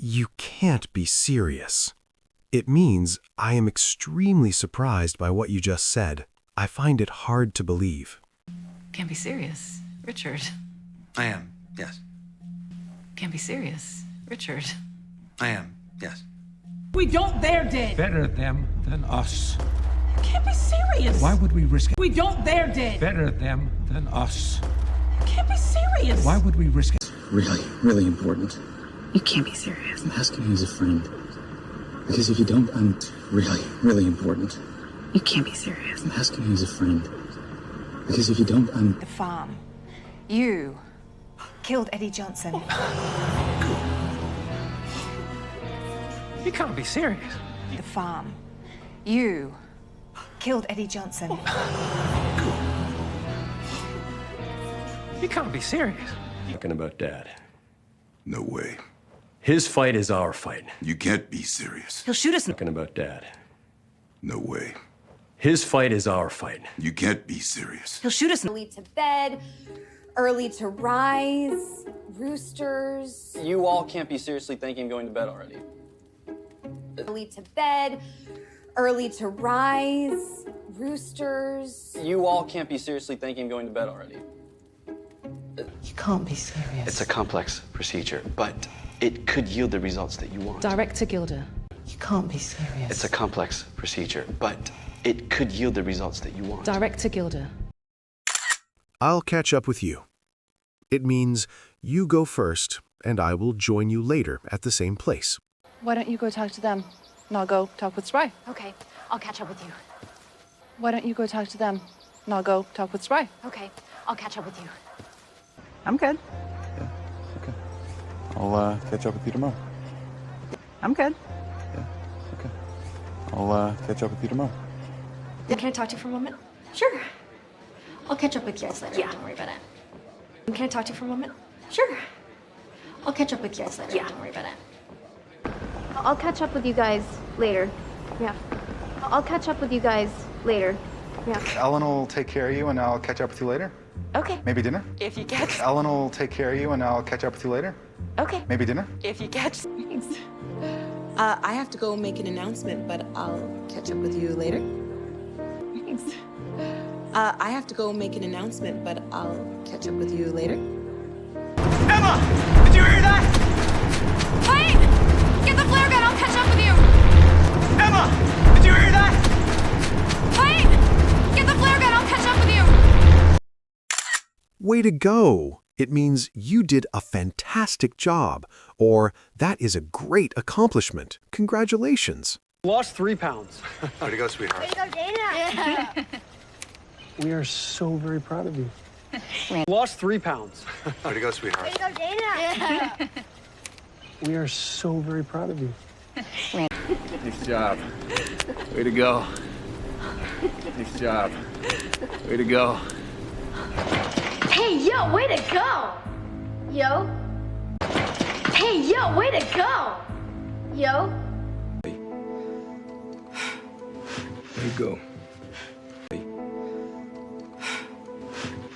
You can't be serious. It means I am extremely surprised by what you just said. I find it hard to believe. Can't be serious. Richard. I am, yes. Can't be serious. Richard. I am, yes. We don't dare dead. Better them than us. Can't be serious. Why would we risk it? We don't dare dead. Better them than us. Can't be serious. Why would we risk it? Really, really important. You can't be serious. I'm asking you as a friend. Because if you don't, I'm really, really important. You can't be serious. I'm asking you as a friend. Because if you don't, I'm... The farm. You killed Eddie Johnson. You can't be serious. The farm. You killed Eddie Johnson. You can't be serious. Talking about Dad. No way. His fight is our fight. You can't be serious. He'll shoot us. Talking about Dad. No way. His fight is our fight. You can't be serious. He'll shoot us. Early to bed, early to rise, roosters. You all can't be seriously thinking of going to bed already. Early to bed, early to rise, roosters. You all can't be seriously thinking of going to bed already. You can't be serious. It's a complex procedure, but it could yield the results that you want. Director Gilder. You can't be serious. It's a complex procedure, but it could yield the results that you want. Director Gilder. I'll catch up with you. It means you go first, and I will join you later at the same place. Why don't you go talk to them, and I'll go talk with Spry. Okay, I'll catch up with you. Why don't you go talk to them, and I'll go talk with Spry. Okay, I'll catch up with you. I'm good. Yeah, okay. I'll catch up with you tomorrow. I'm good. Yeah, okay. I'll catch up with you tomorrow. Can I talk to you for a moment? Sure. I'll catch up with you guys later. Yeah. Don't worry about it. Can I talk to you for a moment? Sure. I'll catch up with you guys later. Yeah. Don't worry about it. I'll catch up with you guys later. Yeah. I'll catch up with you guys later. Yeah. Ellen will take care of you, and I'll catch up with you later. Okay. Maybe dinner? If you catch. Ellen will take care of you, and I'll catch up with you later. Okay. Maybe dinner? If you catch. Thanks. I have to go make an announcement, but I'll catch up with you later. Thanks. I have to go make an announcement, but I'll catch up with you later. Emma! Did you hear that? Wait! Get the flare gun, I'll catch up with you! Emma! Did you hear that? Wait! Get the flare gun, I'll catch up with you! Way to go! It means you did a fantastic job, or that is a great accomplishment. Congratulations. Lost 3 pounds. Way to go, sweetheart. Way to go, Dana! We are so very proud of you. Lost 3 pounds. Way to go, sweetheart. Way to go, Dana! We are so very proud of you. Nice job. Way to go. Nice job. Way to go. Hey, yo, way to go! Yo. Hey, yo, way to go! Yo. Way to go.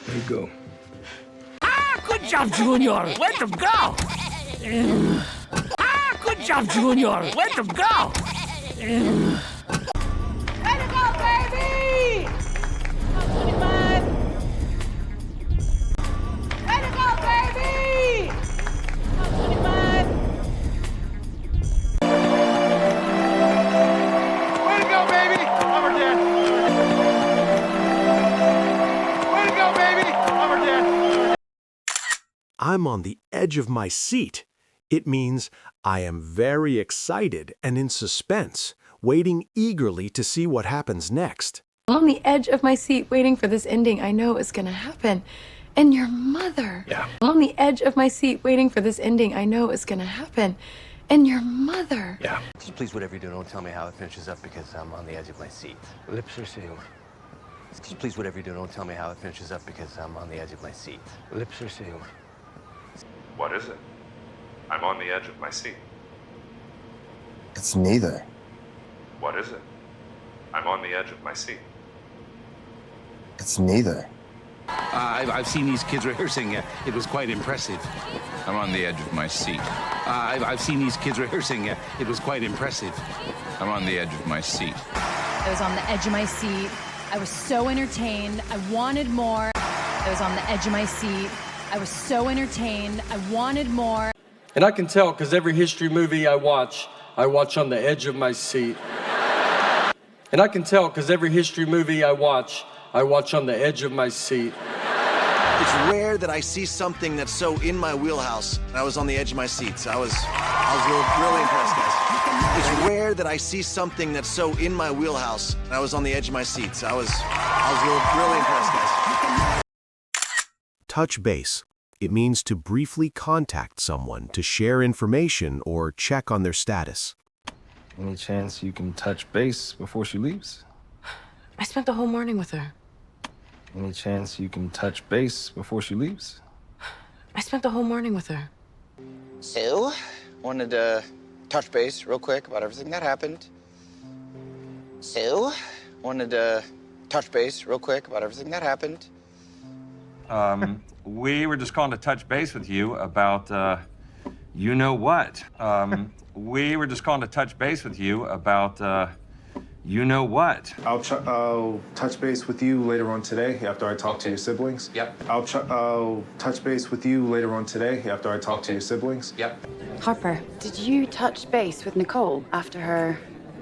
Way to go. Good job, Junior. Let them go. Good job, Junior. Let them go. Way to go, baby! 25. Way to go, baby! 25. Way to go, baby! Over dead. Way to go, baby! Over dead. I'm on the edge of my seat. It means I am very excited and in suspense, waiting eagerly to see what happens next. I'm on the edge of my seat waiting for this ending I know is gonna happen. And your mother. Yeah. I'm on the edge of my seat waiting for this ending I know is gonna happen. And your mother. Yeah. Please, whatever you do, don't tell me how it finishes up because I'm on the edge of my seat. Lips are sealed. Please, whatever you do, don't tell me how it finishes up because I'm on the edge of my seat. Lips are sealed. What is it? I'm on the edge of my seat. It's neither. What is it? I'm on the edge of my seat. It's neither. I've seen these kids rehearsing. It was quite impressive. I'm on the edge of my seat. I've seen these kids rehearsing. It was quite impressive. I'm on the edge of my seat. I was on the edge of my seat. I was so entertained. I wanted more. I was on the edge of my seat. I was so entertained. I wanted more. And I can tell because every history movie I watch on the edge of my seat. And I can tell because every history movie I watch on the edge of my seat. It's rare that I see something that's so in my wheelhouse, and I was on the edge of my seat. So I was really impressed, guys. It's rare that I see something that's so in my wheelhouse, and I was on the edge of my seat. So I was really impressed, guys. Touch base. It means to briefly contact someone to share information or check on their status. Any chance you can touch base before she leaves? I spent the whole morning with her. Any chance you can touch base before she leaves? I spent the whole morning with her. So, wanted to touch base real quick about everything that happened. So, wanted to touch base real quick about everything that happened. We were just calling to touch base with you about, you know what. We were just calling to touch base with you about, you know what. I'll touch base with you later on today after I talk to your siblings. Yep. I'll touch base with you later on today after I talk to your siblings. Yep. Harper, did you touch base with Nicole after her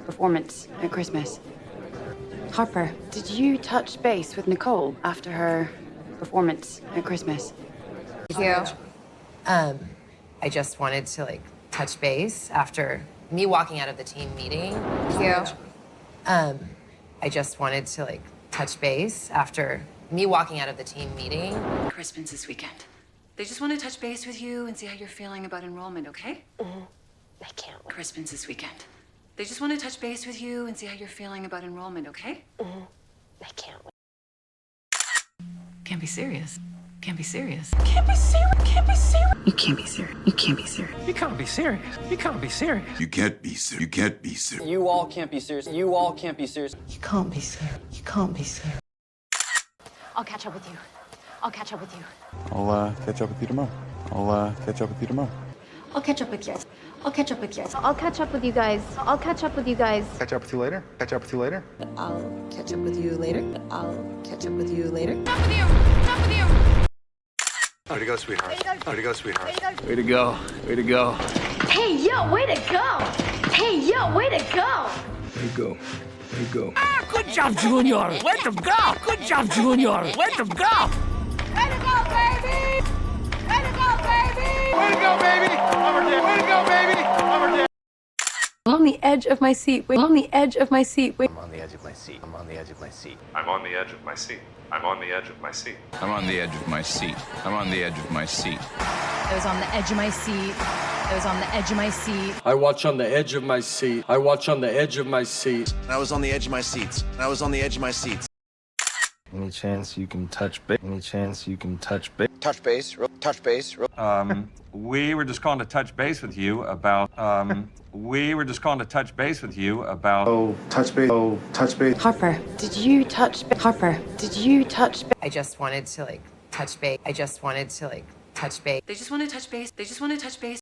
performance at Christmas? Harper, did you touch base with Nicole after her performance at Christmas? Thank you. I just wanted to touch base after me walking out of the team meeting. Thank you. I just wanted to touch base after me walking out of the team meeting. Crispin's this weekend. They just want to touch base with you and see how you're feeling about enrollment, okay? I can't wait. Crispin's this weekend. They just want to touch base with you and see how you're feeling about enrollment, okay? I can't wait. Can't be serious. Can't be serious. Can't be serious. Can't be serious. You can't be serious. You can't be serious. You can't be serious. You can't be serious. You can't be serious. You can't be serious. You all can't be serious. You all can't be serious. You can't be serious. You can't be serious. I'll catch up with you. I'll catch up with you. I'll catch up with you tomorrow. I'll catch up with you tomorrow. I'll catch up with you. I'll catch up with you. I'll catch up with you guys. I'll catch up with you guys. Catch up with you later. Catch up with you later. I'll catch up with you later. I'll catch up with you later. Stop with you. Stop with you. Way to go, sweetheart. Way to go, sweetheart. Way to go. Way to go. Hey, yo, way to go! Hey, yo, way to go! Way to go. Way to go. Ah, good job, Junior. Way to go. Good job, Junior. Way to go. Way to go, baby. Way to go, baby. Way to go, baby. Over there. Way to go, baby. Over there. I'm on the edge of my seat. I'm on the edge of my seat. I'm on the edge of my seat. I'm on the edge of my seat. I'm on the edge of my seat. I'm on the edge of my seat. I'm on the edge of my seat. I'm on the edge of my seat. I was on the edge of my seat. I was on the edge of my seat. I watch on the edge of my seat. I watch on the edge of my seat. And I was on the edge of my seats. And I was on the edge of my seats. Any chance you can touch base? Any chance you can touch base? Touch base. Touch base. We were just calling to touch base with you about, we were just calling to touch base with you about. Touch base. Touch base. Harper, did you touch base? Harper, did you touch base? I just wanted to touch base. I just wanted to touch base. They just want to touch base. They just want to touch base.